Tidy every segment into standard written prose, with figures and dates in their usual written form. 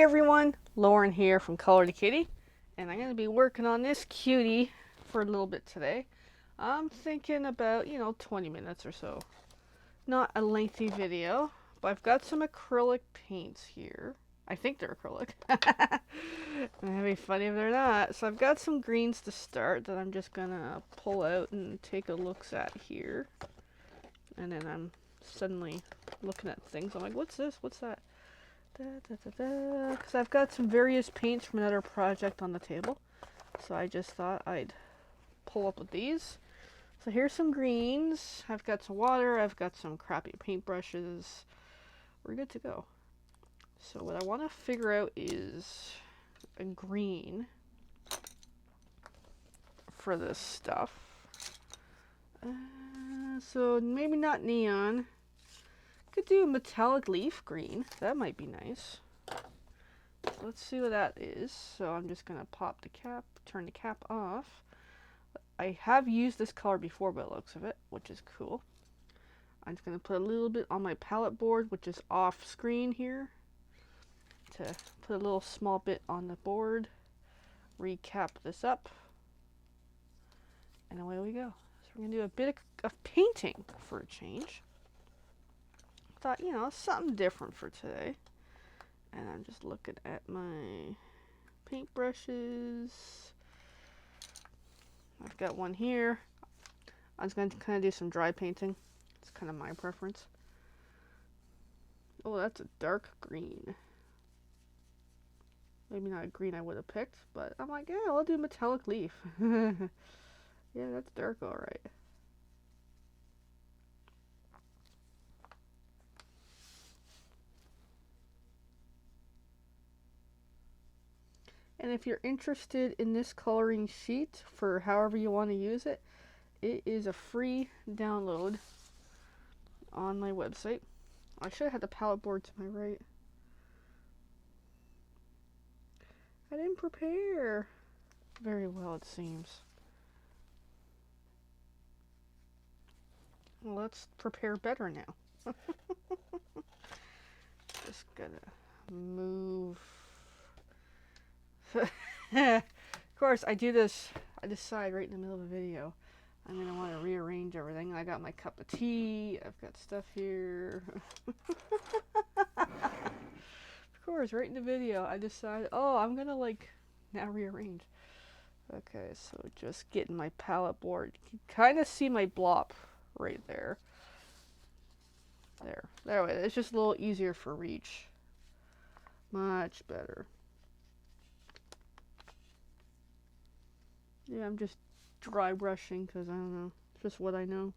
Hey everyone, Lauren here from Color to Kitty, and I'm going to be working on this cutie for a little bit today. I'm thinking about, 20 minutes or so. Not a lengthy video, but I've got some acrylic paints here. I think they're acrylic. It'd be funny if they're not. So I've got some greens to start that I'm just going to pull out and take a look at here. And then I'm suddenly looking at things. I'm like, what's this? What's that? Because I've got some various paints from another project on the table. So I just thought I'd pull up with these. So here's some greens. I've got some water. I've got some crappy paintbrushes. We're good to go. So what I want to figure out is a green for this stuff. So maybe not neon. Could do a metallic leaf green. That might be nice. So let's see what that is. So I'm just going to pop the cap, turn the cap off. I have used this color before by the looks of it, which is cool. I'm just going to put a little bit on my palette board, which is off screen here. To put a little small bit on the board. Recap this up. And away we go. So we're going to do a bit of painting for a change. Thought, something different for today. And I'm just looking at my paintbrushes. I've got one here. I was going to kind of do some dry painting. It's kind of my preference. Oh, that's a dark green. Maybe not a green I would have picked, but I'm like, yeah, I'll do metallic leaf. Yeah, that's dark, alright. And if you're interested in this coloring sheet for however you want to use it, it is a free download on my website. I should have had the palette board to my right. I didn't prepare very well, it seems. Well, let's prepare better now. Just gonna move. Of course, I do this. I decide right in the middle of a video I'm gonna want to rearrange everything. I got my cup of tea. I've got stuff here. Of course, right in the video, I decide, oh, I'm gonna now rearrange. Okay, so just getting my palette board. You can kind of see my blop right there. There. It's just a little easier for reach. Much better. Yeah, I'm just dry brushing because I don't know. It's just what I know.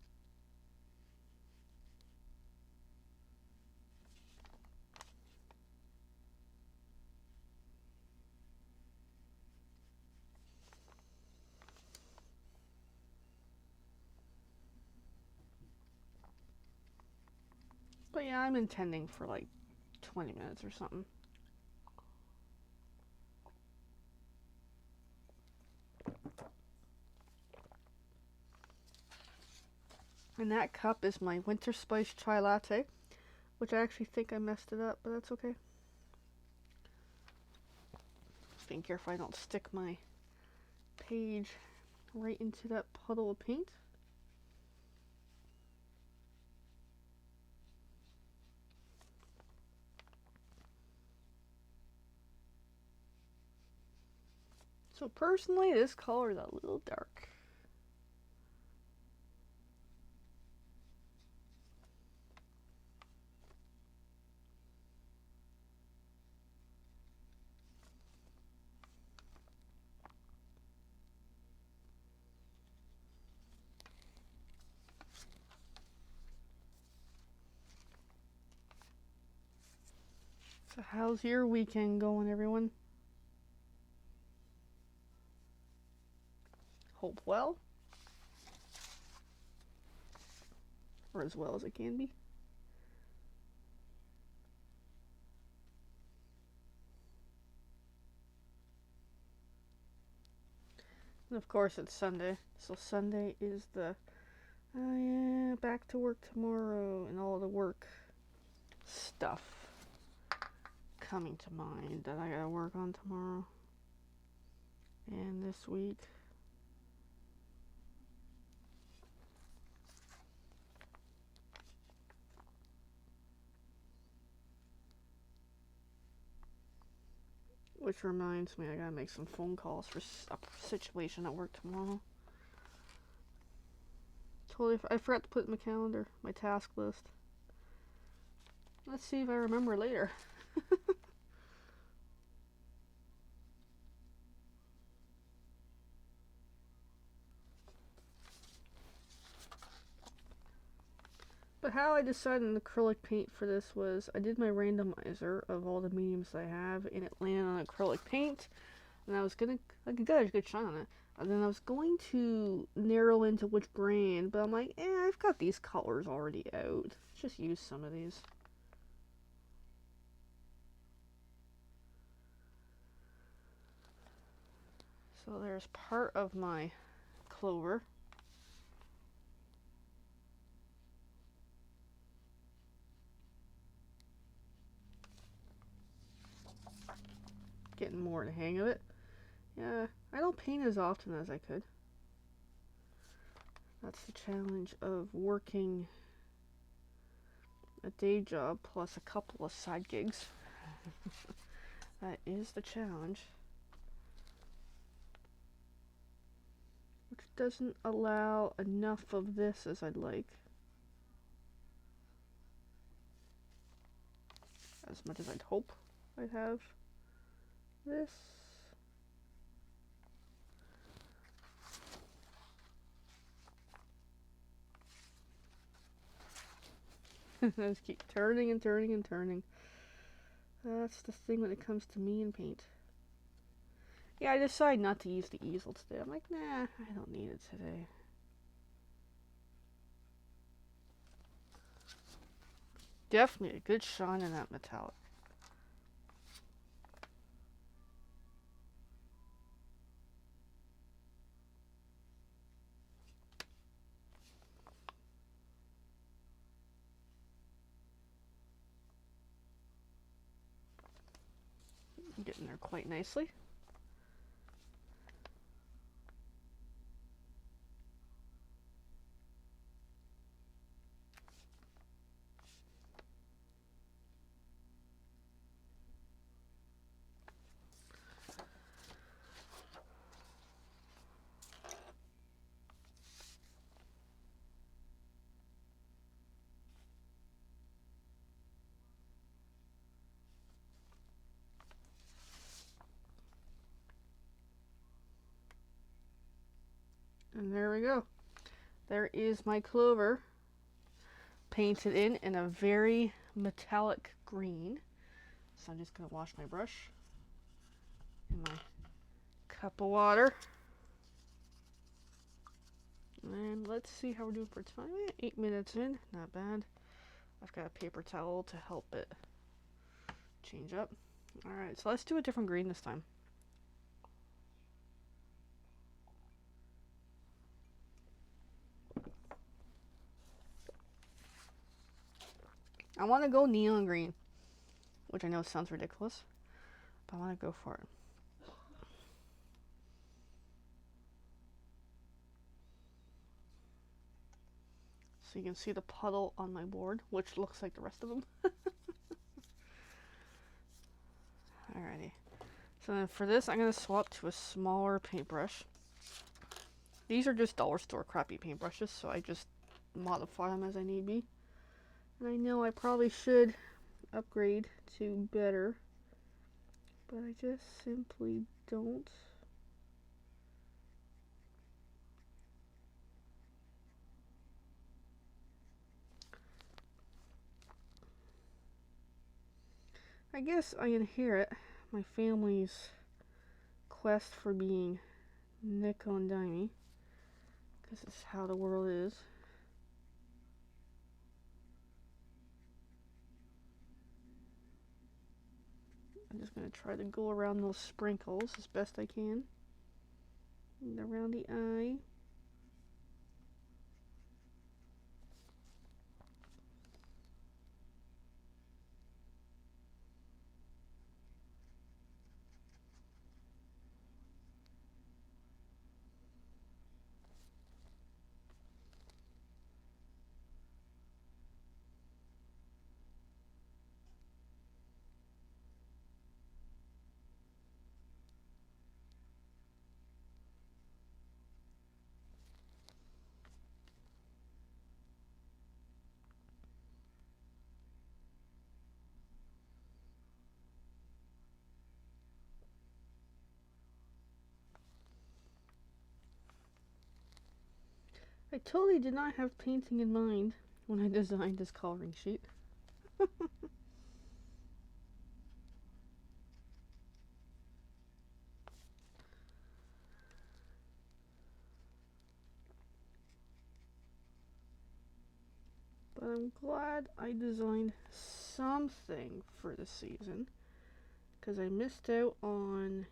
But yeah, I'm intending for 20 minutes or something. And that cup is my winter spice chai latte, which I actually think I messed it up, but that's okay. Just being careful I don't stick my page right into that puddle of paint. So personally, this color is a little dark. So how's your weekend going, everyone? Hope well. Or as well as it can be. And of course it's Sunday. So Sunday is the, oh yeah, back to work tomorrow and all the work stuff coming to mind that I gotta work on tomorrow and this week. Which reminds me, I gotta make some phone calls for a situation at work tomorrow. Totally, I forgot to put it in my calendar, my task list. Let's see if I remember later. But how I decided on acrylic paint for this was I did my randomizer of all the mediums I have, and it landed on acrylic paint. And I was gonna, I could get a good shine on it. And then I was going to narrow into which brand, but I'm like, I've got these colors already out. Let's just use some of these. So there's part of my clover. Getting more in the hang of it. Yeah, I don't paint as often as I could. That's the challenge of working a day job plus a couple of side gigs. That is the challenge. Which doesn't allow enough of this as I'd like. As much as I'd hope I'd have this. I just keep turning and turning and turning. That's the thing when it comes to me and paint. Yeah, I decided not to use the easel today. I'm like, nah, I don't need it today. Definitely a good shine in that metallic. Getting there quite nicely. And there we go. There is my clover painted in a very metallic green. So I'm just going to wash my brush in my cup of water. And let's see how we're doing for time. 8 minutes in, not bad. I've got a paper towel to help it change up. Alright, so let's do a different green this time. I want to go neon green, which I know sounds ridiculous, but I want to go for it. So you can see the puddle on my board, which looks like the rest of them. Alrighty. So then for this, I'm going to swap to a smaller paintbrush. These are just dollar store crappy paintbrushes, so I just modify them as I need be. And I know I probably should upgrade to better, but I just simply don't. I guess I inherit my family's quest for being nickel and dimey, because it's how the world is. I'm just going to try to go around those sprinkles as best I can. And around the eye. I totally did not have painting in mind when I designed this coloring sheet. But I'm glad I designed something for the season, because I missed out on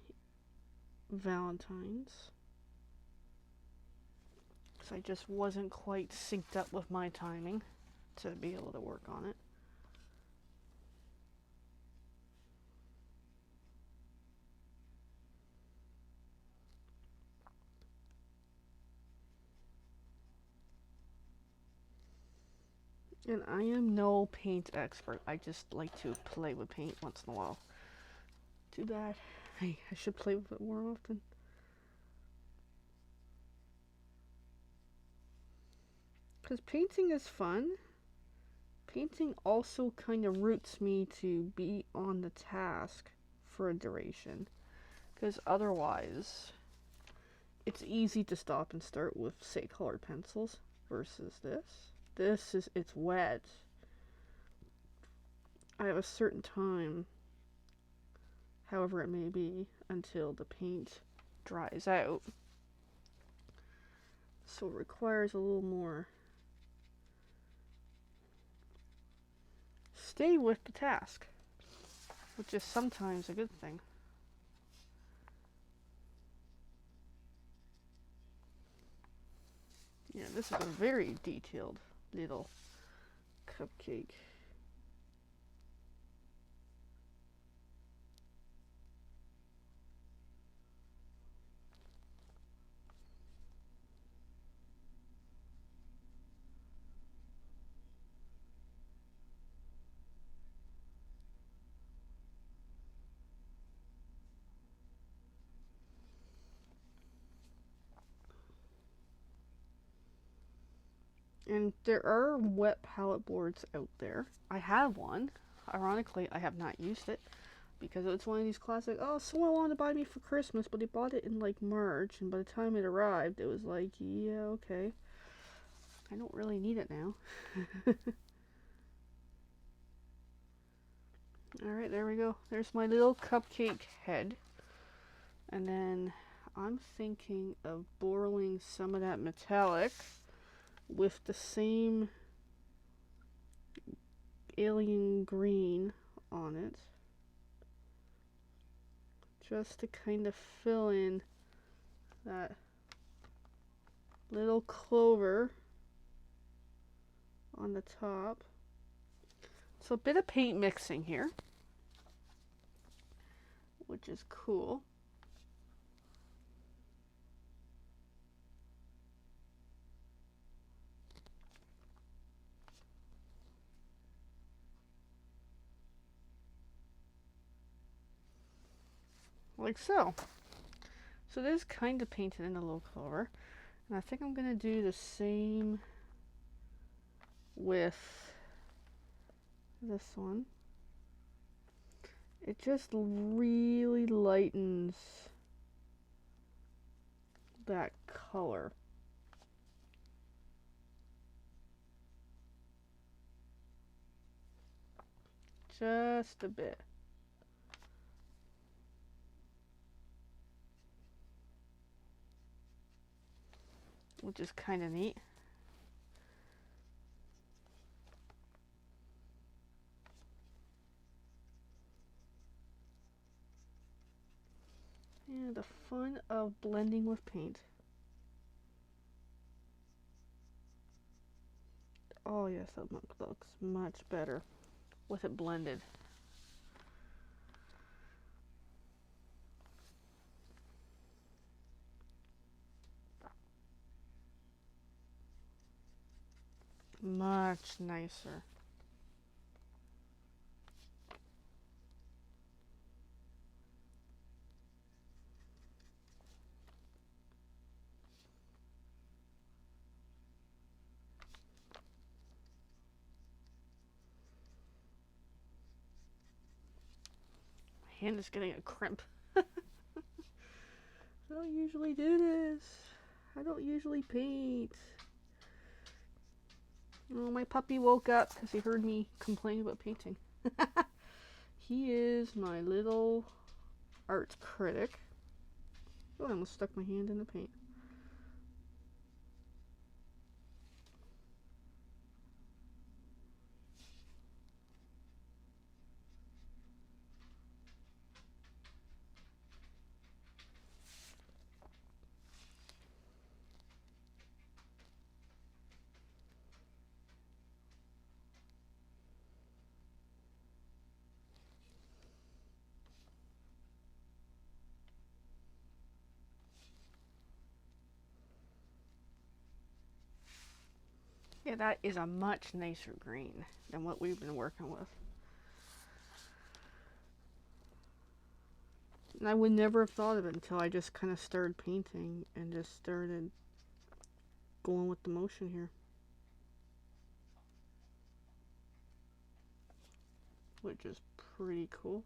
Valentine's. So I just wasn't quite synced up with my timing to be able to work on it. And I am no paint expert. I just like to play with paint once in a while. Too bad. I should play with it more often. Because painting is fun. Painting also kind of roots me to be on the task for a duration. Because otherwise, it's easy to stop and start with, say, colored pencils versus this. It's wet. I have a certain time, however it may be, until the paint dries out. So it requires a little more stay with the task, which is sometimes a good thing. Yeah, this is a very detailed little cupcake. And there are wet palette boards out there. I have one. Ironically, I have not used it because it's one of these classic, oh, someone wanted to buy me for Christmas, but they bought it in like March, and by the time it arrived, it was like, yeah, okay. I don't really need it now. Alright, there we go. There's my little cupcake head. And then I'm thinking of borrowing some of that metallic with the same alien green on it, just to kind of fill in that little clover on the top. So a bit of paint mixing here, which is cool. Like so. So this is kind of painted in a little clover. And I think I'm going to do the same with this one. It just really lightens that color. Just a bit. Which is kind of neat. Yeah, the fun of blending with paint. Oh yes, that looks much better with it blended. Much nicer. My hand is getting a cramp. I don't usually do this. I don't usually paint. Oh, my puppy woke up because he heard me complain about painting. He is my little art critic. Oh, I almost stuck my hand in the paint. Yeah, that is a much nicer green than what we've been working with. And I would never have thought of it until I just kind of started painting and just started going with the motion here. Which is pretty cool.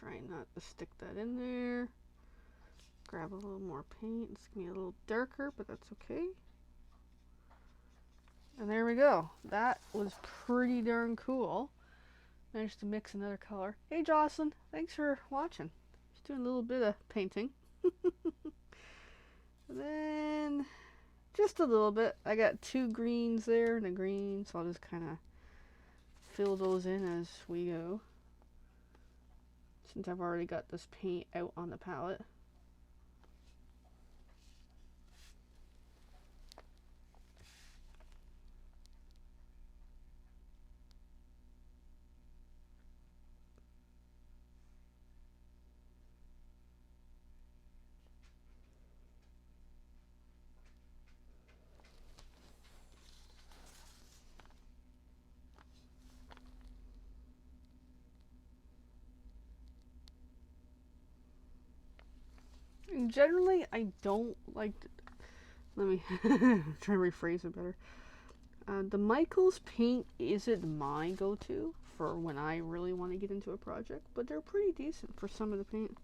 Trying not to stick that in there. Grab a little more paint. It's going to be a little darker, but that's okay. And there we go. That was pretty darn cool. Managed to mix another color. Hey Jocelyn, thanks for watching. Just doing a little bit of painting. Then just a little bit. I got 2 greens there and a green, so I'll just kind of fill those in as we go. Since I've already got this paint out on the palette. Generally, I don't like to, let me try to rephrase it better. The Michaels paint isn't my go-to for when I really want to get into a project, but they're pretty decent for some of the paint.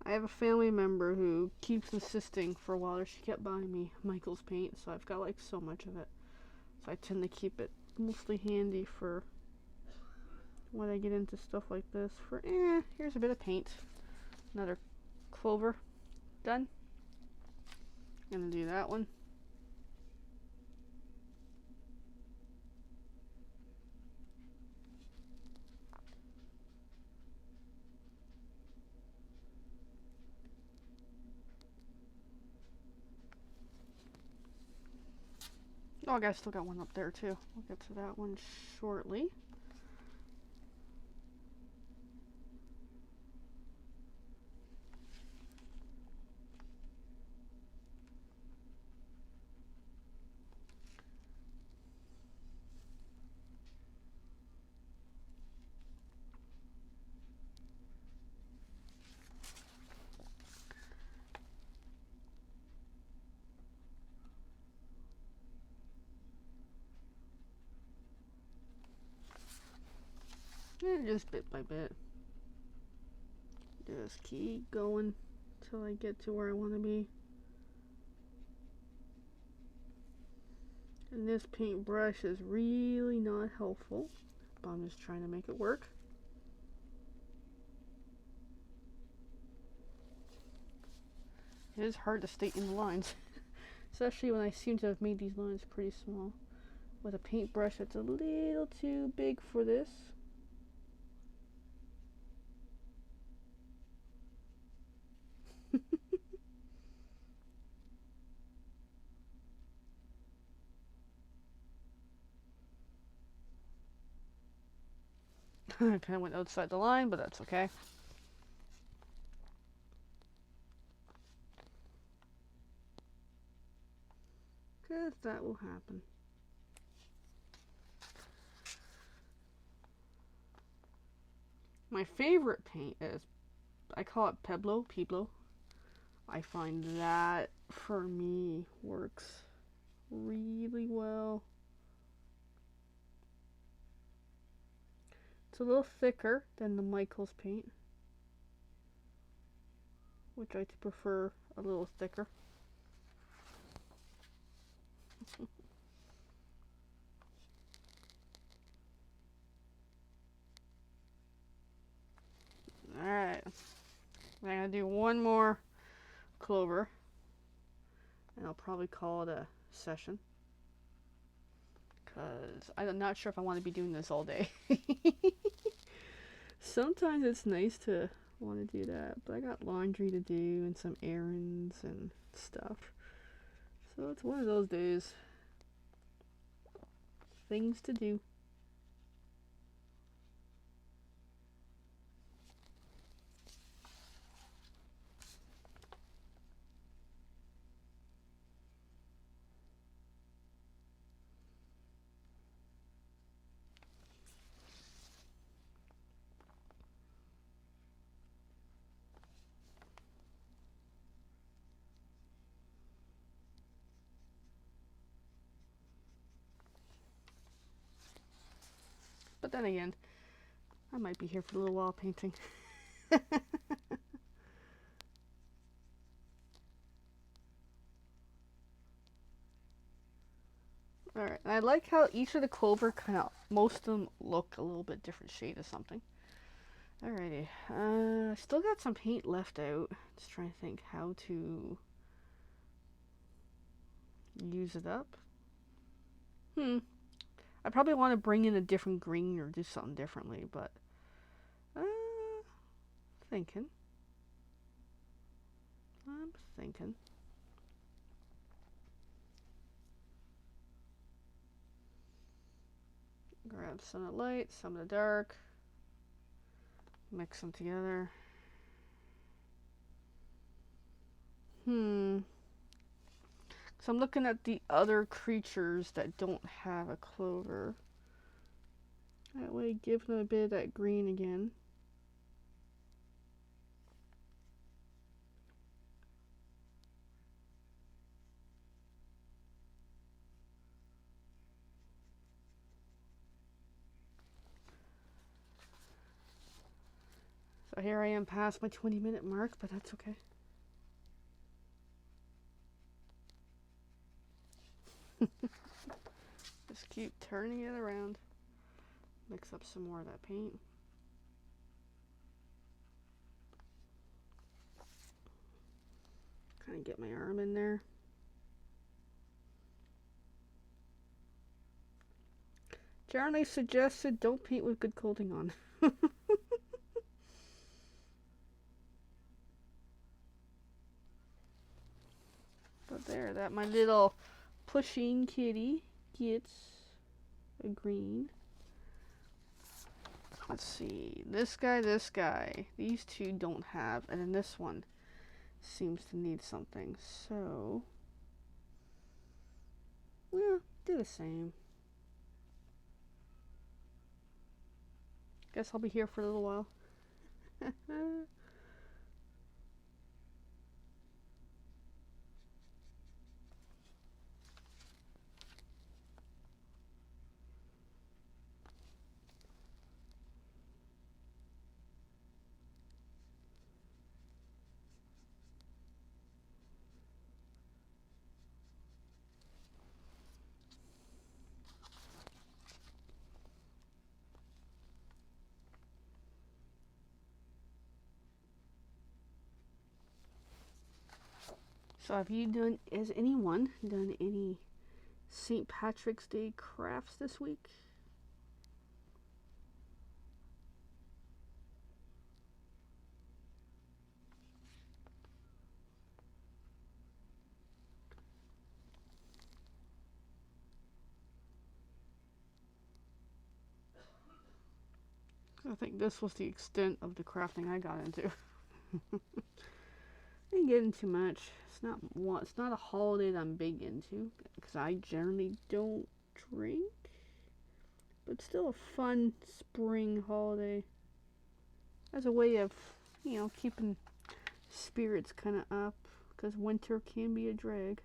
I have a family member who keeps insisting for a while. She kept buying me Michaels paint, so I've got like so much of it. So I tend to keep it mostly handy for when I get into stuff like this. For here's a bit of paint. Another clover. Done. Gonna do that one. Oh, I still got one up there too. We'll get to that one shortly. And just bit by bit. Just keep going till I get to where I want to be. And this paintbrush is really not helpful, but I'm just trying to make it work. It is hard to stay in the lines, especially when I seem to have made these lines pretty small. With a paintbrush that's a little too big for this. I kind of went outside the line, but that's okay. Because that will happen. My favorite paint is, I call it Pueblo. I find that, for me, works really well. It's a little thicker than the Michaels paint, which I prefer a little thicker. Alright, I'm gonna do one more clover, and I'll probably call it a session, because I'm not sure if I want to be doing this all day. Sometimes it's nice to want to do that, but I got laundry to do and some errands and stuff. So it's one of those days. Things to do. But then again, I might be here for a little while painting. Alright, and I like how each of the clover most of them look a little bit different shade of something. Alrighty, still got some paint left out. Just trying to think how to use it up. I probably want to bring in a different green or do something differently, but thinking. I'm thinking. Grab some of the light, some of the dark, mix them together. So I'm looking at the other creatures that don't have a clover. That way, give them a bit of that green again. So here I am past my 20-minute mark, but that's okay. Just keep turning it around. Mix up some more of that paint. Kind of get my arm in there. Generally suggested don't paint with good clothing on. But there, that my little pushing kitty gets a green. Let's see, this guy. These two don't have, and then this one seems to need something. So, yeah, do the same. Guess I'll be here for a little while. So has anyone done any St. Patrick's Day crafts this week? I think this was the extent of the crafting I got into. Didn't get into much. It's not a holiday that I'm big into, because I generally don't drink. But still a fun spring holiday as a way of, keeping spirits kind of up, because winter can be a drag.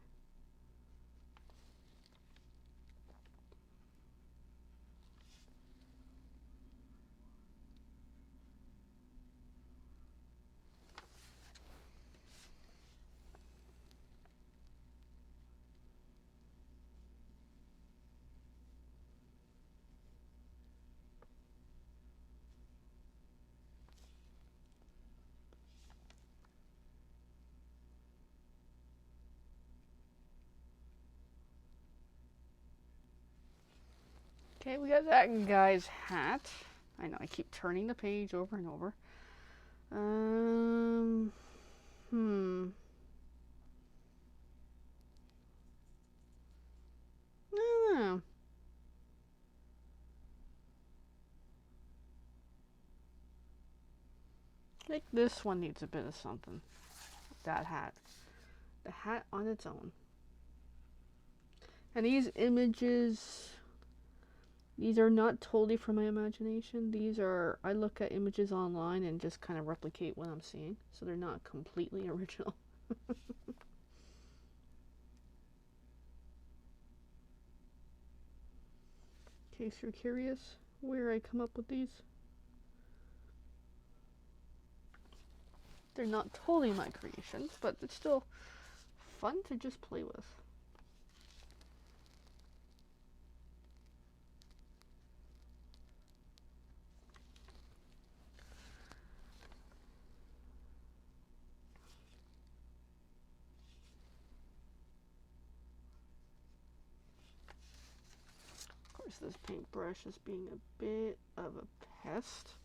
Okay, we got that guy's hat. I know I keep turning the page over and over. Hmm. I don't know. I think this one needs a bit of something. That hat. The hat on its own. And these images, these are not totally from my imagination. These are, I look at images online and just kind of replicate what I'm seeing. So they're not completely original. In case you're curious where I come up with these. They're not totally my creations, but it's still fun to just play with. Of course, this paintbrush is being a bit of a pest.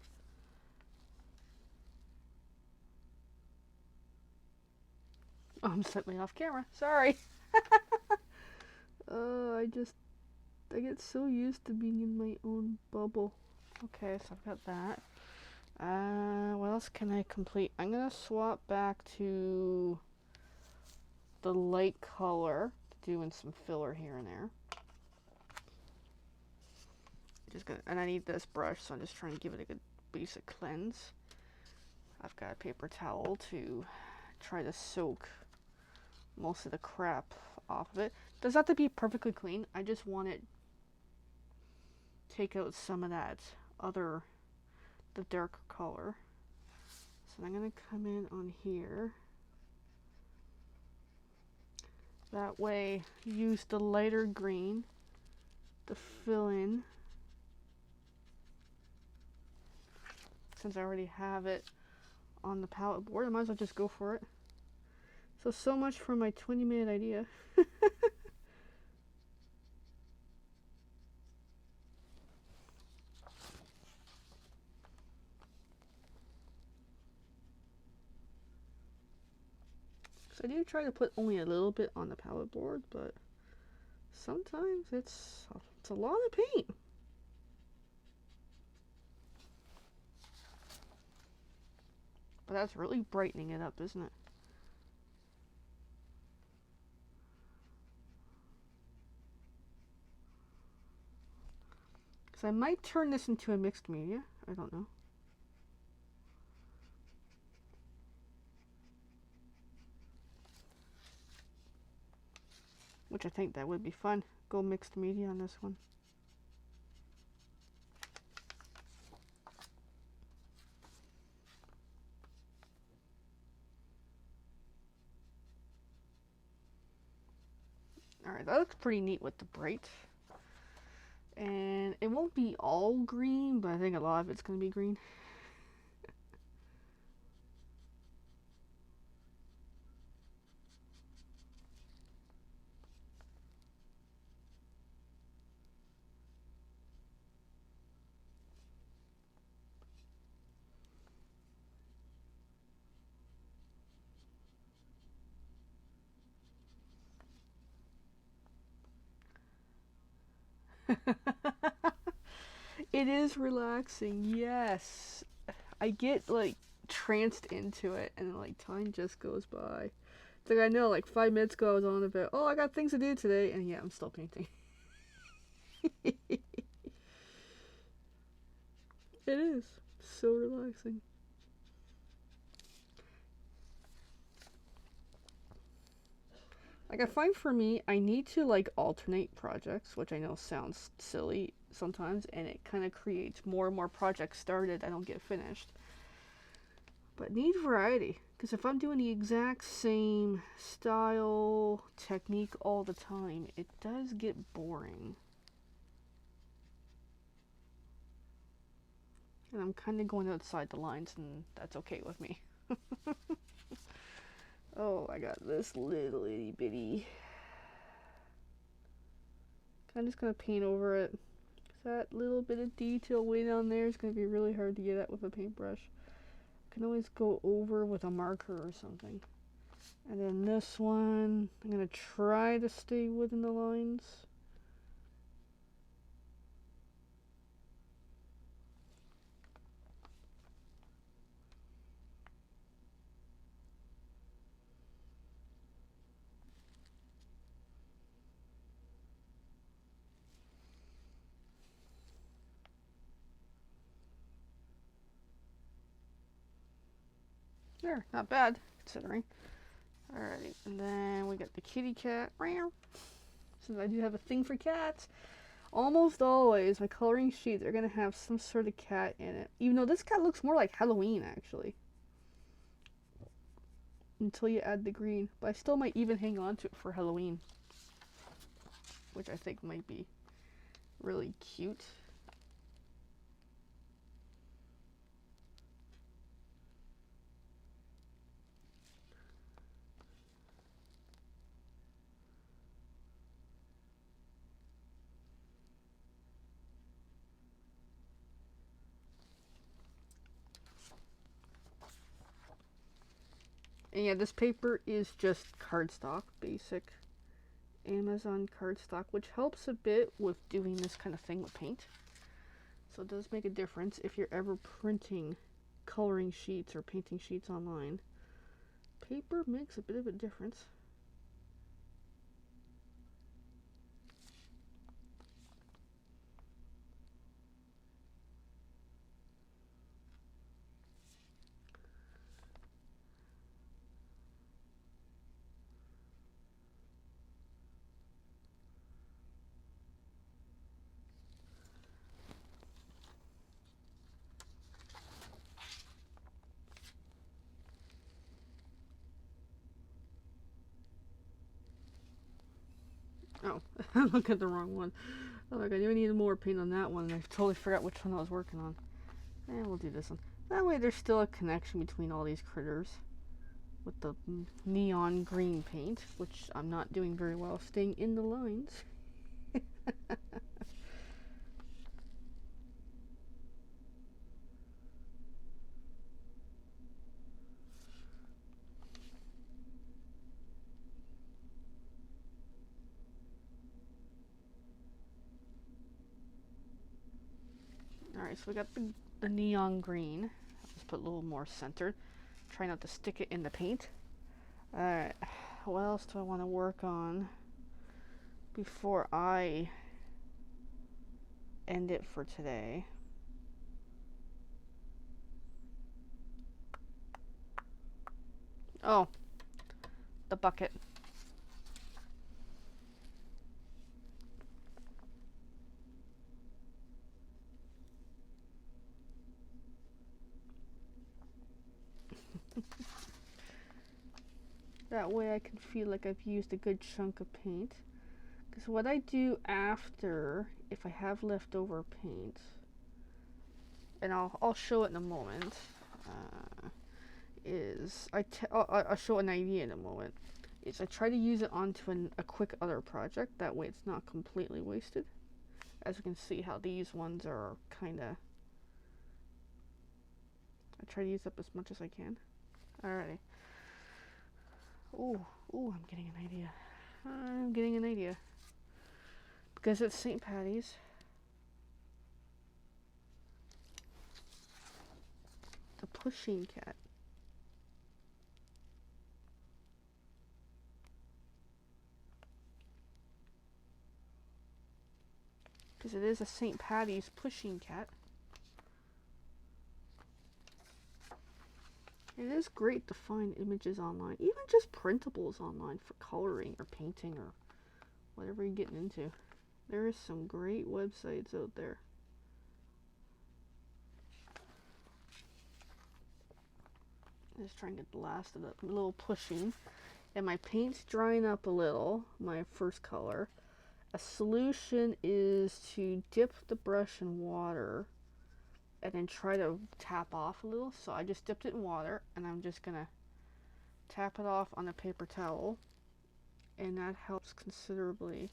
Oh, I'm slightly off camera. Sorry. I get so used to being in my own bubble. Okay, so I've got that. What else can I complete? I'm gonna swap back to the light color, doing some filler here and there. And I need this brush, so I'm just trying to give it a good basic cleanse. I've got a paper towel to try to soak most of the crap off of it. Doesn't have to be perfectly clean. I just want it take out some of that the darker color. So I'm gonna come in on here. That way, use the lighter green to fill in. Since I already have it on the palette board, I might as well just go for it. So much for my 20-minute idea. So I do try to put only a little bit on the palette board, but sometimes it's a lot of paint. But that's really brightening it up, isn't it? Because I might turn this into a mixed media. I don't know. Which I think that would be fun. Go mixed media on this one. Alright, that looks pretty neat with the bright. And it won't be all green, but I think a lot of it's going to be green. It is relaxing, yes. I get like tranced into it and like time just goes by. It's like I know like 5 minutes ago I was on about, oh, I got things to do today, and yeah, I'm still painting. It is so relaxing. Like I find for me, I need to like alternate projects, which I know sounds silly sometimes, and it kind of creates more and more projects started I don't get finished. But need variety, because if I'm doing the exact same style, technique all the time, it does get boring. And I'm kind of going outside the lines, and that's okay with me. Oh, I got this little itty bitty. I'm just gonna paint over it. That little bit of detail way down there is going to be really hard to get at with a paintbrush. I can always go over with a marker or something. And then this one, I'm going to try to stay within the lines. There, not bad, considering. Alrighty, and then we got the kitty cat. Since I do have a thing for cats, almost always my coloring sheets are going to have some sort of cat in it. Even though this cat looks more like Halloween, actually. Until you add the green. But I still might even hang on to it for Halloween. Which I think might be really cute. And yeah, this paper is just cardstock, basic Amazon cardstock, which helps a bit with doing this kind of thing with paint. So it does make a difference if you're ever printing coloring sheets or painting sheets online. Paper makes a bit of a difference. Oh, I look at the wrong one. Oh, like I knew I needed more paint on that one, and I totally forgot which one I was working on. And we'll do this one. That way there's still a connection between all these critters. With the neon green paint, which I'm not doing very well staying in the lines. Alright, so we got the neon green. Let's put a little more centered. Try not to stick it in the paint. Alright, what else do I want to work on before I end it for today? Oh, the bucket. That way I can feel like I've used a good chunk of paint. Because what I do after, if I have leftover paint, and I'll show it in a moment, is I'll show an idea in a moment. Is I try to use it onto a quick other project. That way it's not completely wasted. As you can see how these ones are kind of, I try to use up as much as I can. Alrighty. Ooh, I'm getting an idea. I'm getting an idea. Because it's St. Paddy's. The pushing cat. Because it is a St. Paddy's pushing cat. It is great to find images online, even just printables online for coloring or painting or whatever you're getting into. There is some great websites out there. Just trying to blast it up, a little pushing. And my paint's drying up a little, my first color. A solution is to dip the brush in water and then try to tap off a little. So I just dipped it in water and I'm just gonna tap it off on a paper towel, and that helps considerably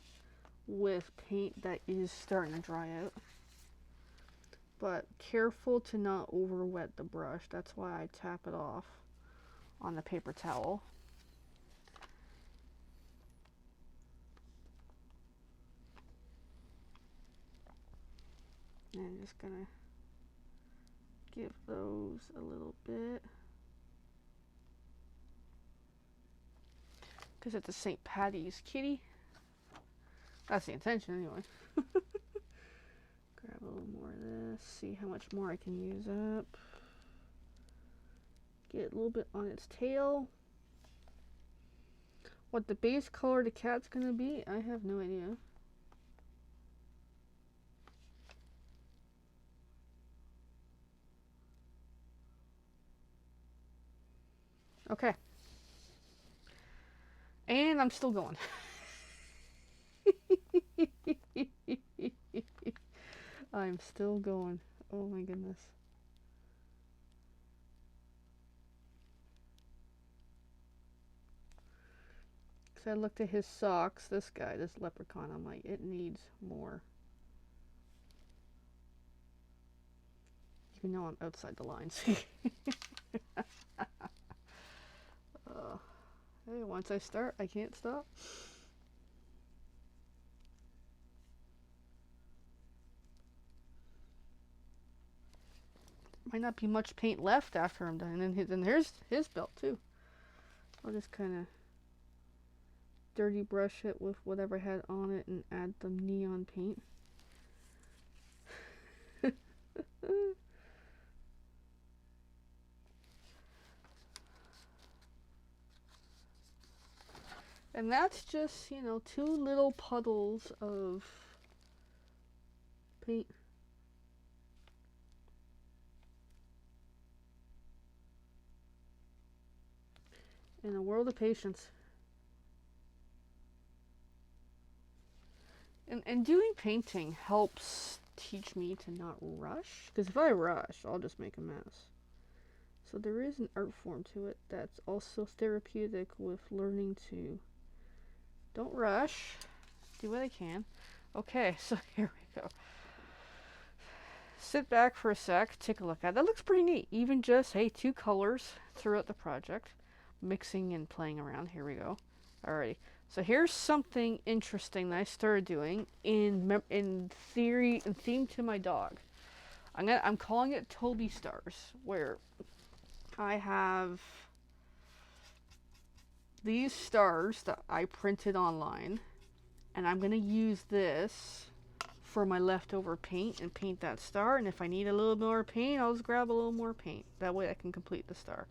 with paint that is starting to dry out. but careful to not over wet the brush. That's why I tap it off on the paper towel. And I'm just gonna give those a little bit, because it's a St. Paddy's kitty. That's the intention anyway. Grab a little more of this, see how much more I can use up. Get a little bit on its tail. What the base color of the cat's gonna be, I have no idea. Okay. And I'm still going. I'm still going. Oh my goodness. Because I looked at his socks, this guy, this leprechaun, I'm like, it needs more. Even though I'm outside the lines. Hey, once I start, I can't stop. Might not be much paint left after I'm done. And there's his belt too. I'll just kind of dirty brush it with whatever I had on it and add the neon paint. And that's just, you know, 2 little puddles of paint. And a world of patience. And doing painting helps teach me to not rush. Because if I rush, I'll just make a mess. So there is an art form to it that's also therapeutic with learning to don't rush, do what I can. Okay, so here we go. Sit back for a sec, take a look at it. That looks pretty neat. Even just, hey, 2 colors throughout the project. Mixing and playing around. Here we go. Alrighty. So here's something interesting that I started doing in theory and theme to my dog. I'm calling it Toby Stars, where I have these stars that I printed online, and I'm gonna use this for my leftover paint and paint that star. And if I need a little more paint, I'll just grab a little more paint. That way I can complete the star.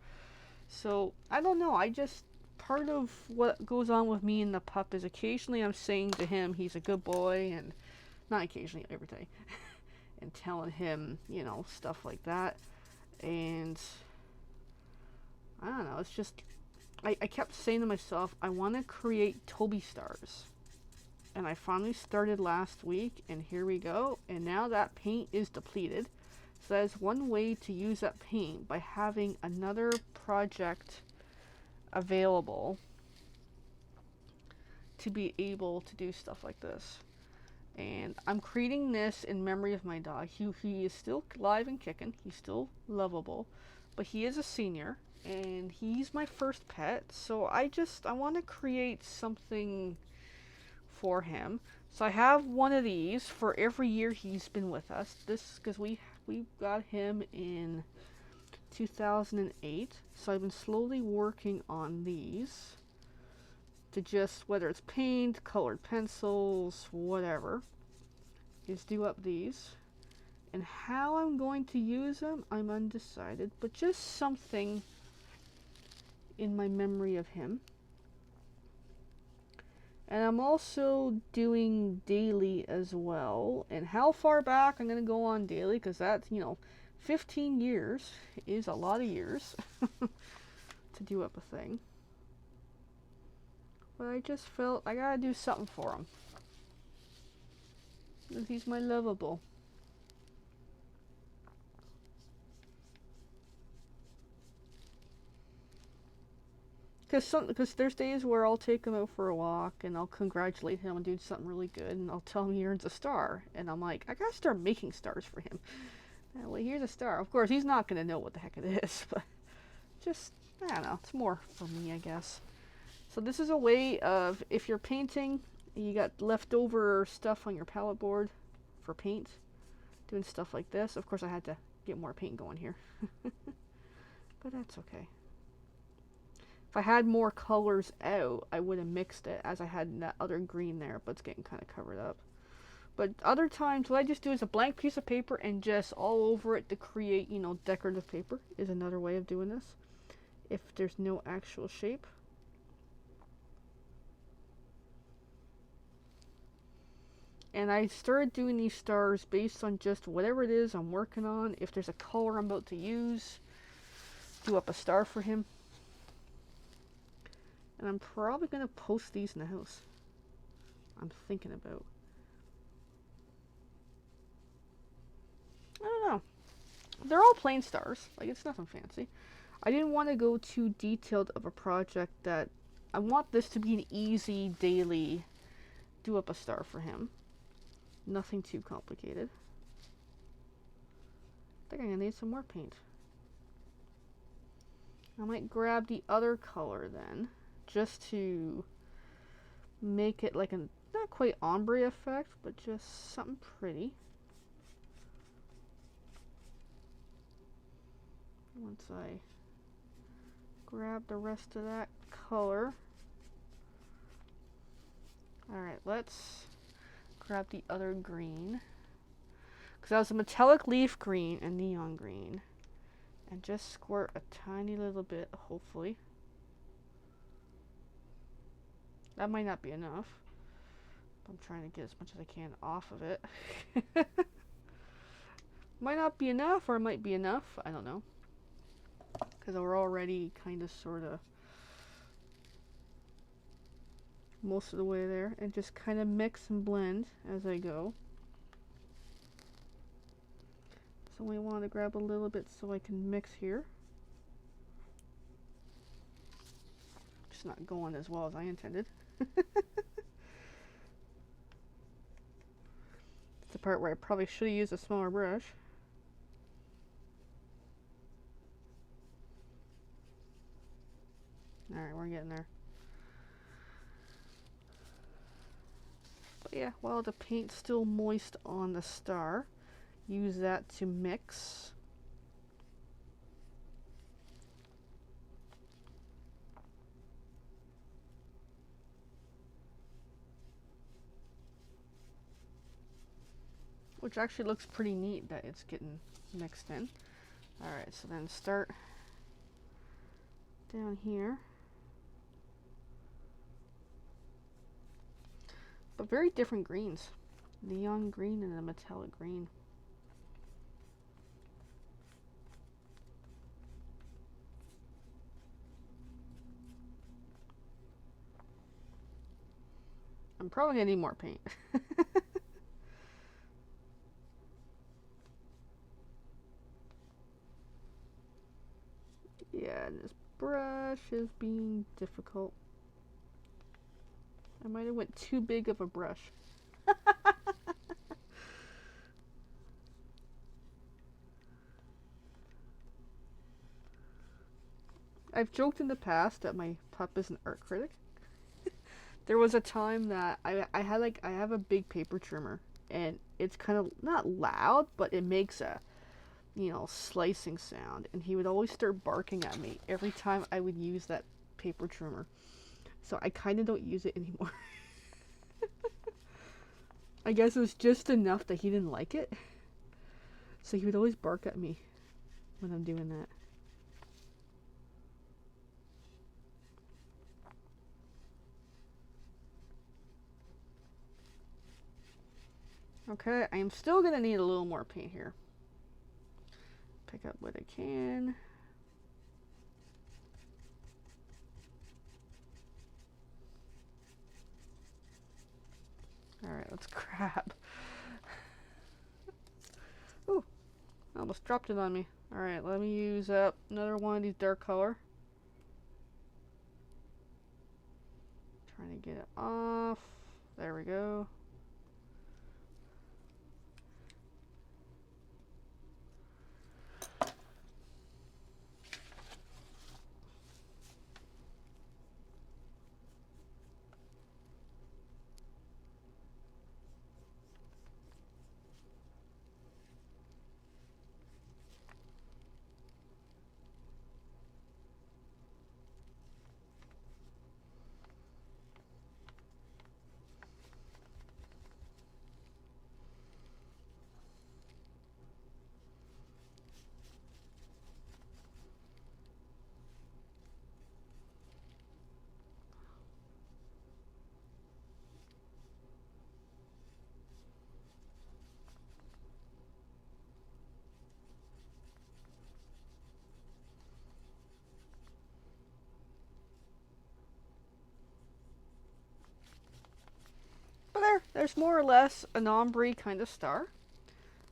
So I don't know, part of what goes on with me and the pup is occasionally I'm saying to him he's a good boy, and not occasionally, every day, and telling him, you know, stuff like that. And I don't know, it's just I kept saying to myself, I want to create Toby stars. And I finally started last week, and here we go. And now that paint is depleted. So that's one way to use that paint, by having another project available to be able to do stuff like this. And I'm creating this in memory of my dog. He is still alive and kicking. He's still lovable. But he is a senior, and he's my first pet. So I want to create something for him. So I have one of these for every year he's been with us. This, because we got him in 2008. So I've been slowly working on these to just, whether it's paint, colored pencils, whatever, is do up these. And how I'm going to use them, I'm undecided, but just something in my memory of him. And I'm also doing daily as well. And how far back I'm going to go on daily, because that's, 15 years is a lot of years to do up a thing. But I just felt I gotta do something for him. He's my lovable. Because there's days where I'll take him out for a walk and I'll congratulate him on doing something really good, and I'll tell him he earns a star. And I'm like, I gotta start making stars for him. Well, here's a star. Of course, he's not going to know what the heck it is, but just, I don't know, it's more for me, I guess. So this is a way of, if you're painting, you got leftover stuff on your palette board for paint, doing stuff like this. Of course, I had to get more paint going here, but that's okay. If I had more colors out, I would have mixed it as I had that other green there, but it's getting kind of covered up. But other times, what I just do is a blank piece of paper and just all over it to create, you know, decorative paper is another way of doing this, if there's no actual shape. And I started doing these stars based on just whatever it is I'm working on. If there's a color I'm about to use, do up a star for him. And I'm probably going to post these in the house. I'm thinking about. I don't know. They're all plain stars. Like, it's nothing fancy. I didn't want to go too detailed of a project that... I want this to be an easy daily do up a star for him. Nothing too complicated. I think I'm going to need some more paint. I might grab the other color then, just to make it like a, not quite ombre effect, but just something pretty. Once I grab the rest of that color. Alright, let's grab the other green. Because that was a metallic leaf green and neon green. And just squirt a tiny little bit, hopefully. That might not be enough. I'm trying to get as much as I can off of it. Might not be enough, or it might be enough. I don't know. Because we're already kind of sort of most of the way there. And just kind of mix and blend as I go. So we want to grab a little bit so I can mix here. Just not going as well as I intended. It's the part where I probably should have used a smaller brush. Alright, we're getting there. But yeah, while the paint's still moist on the star, use that to mix. Which actually looks pretty neat that it's getting mixed in. Alright, so then start down here. But very different greens. Neon green and a metallic green. I'm probably gonna need more paint. Yeah, this brush is being difficult. I might have went too big of a brush. I've joked in the past that my pup is an art critic. There was a time that I have a big paper trimmer, and it's kind of not loud, but it makes a, you know, slicing sound, and he would always start barking at me every time I would use that paper trimmer. So I kind of don't use it anymore. I guess it was just enough that he didn't like it. So he would always bark at me when I'm doing that. Okay, I am still going to need a little more paint here. Pick up what I can. Alright, let's grab. Ooh, I almost dropped it on me. Alright, let me use up another one of these dark color. Trying to get it off. There we go. there's more or less an ombre kind of star,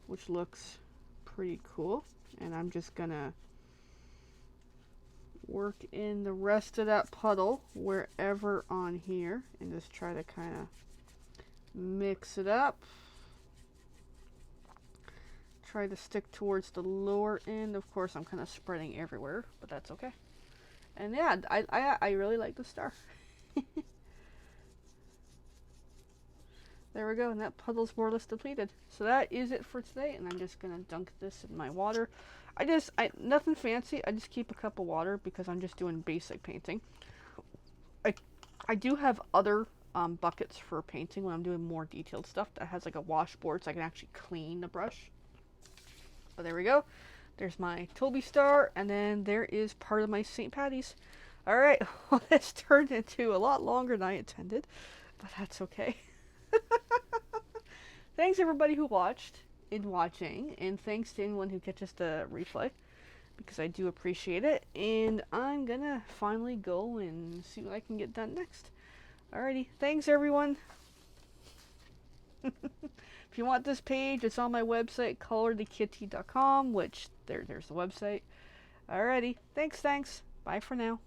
which looks pretty cool. And I'm just gonna work in the rest of that puddle wherever on here and just try to kind of mix it up. Try to stick towards the lower end. Of course, I'm kind of spreading everywhere, but that's okay. And yeah, I really like the star. There we go, and that puddle's more or less depleted. So that is it for today, and I'm just gonna dunk this in my water. Nothing fancy. I just keep a cup of water because I'm just doing basic painting. I do have other buckets for painting when I'm doing more detailed stuff that has like a washboard so I can actually clean the brush. But there we go. There's my Toby star, and then there is part of my St. Paddy's. Alright, well, this turned into a lot longer than I intended, but that's okay. Thanks everybody who watched and watching, and thanks to anyone who catches the replay, because I do appreciate it. And I'm gonna finally go and see what I can get done next. Alrighty, thanks everyone. If you want this page, it's on my website, colorthekitty.com, which there's the website. Alrighty, thanks. Bye for now.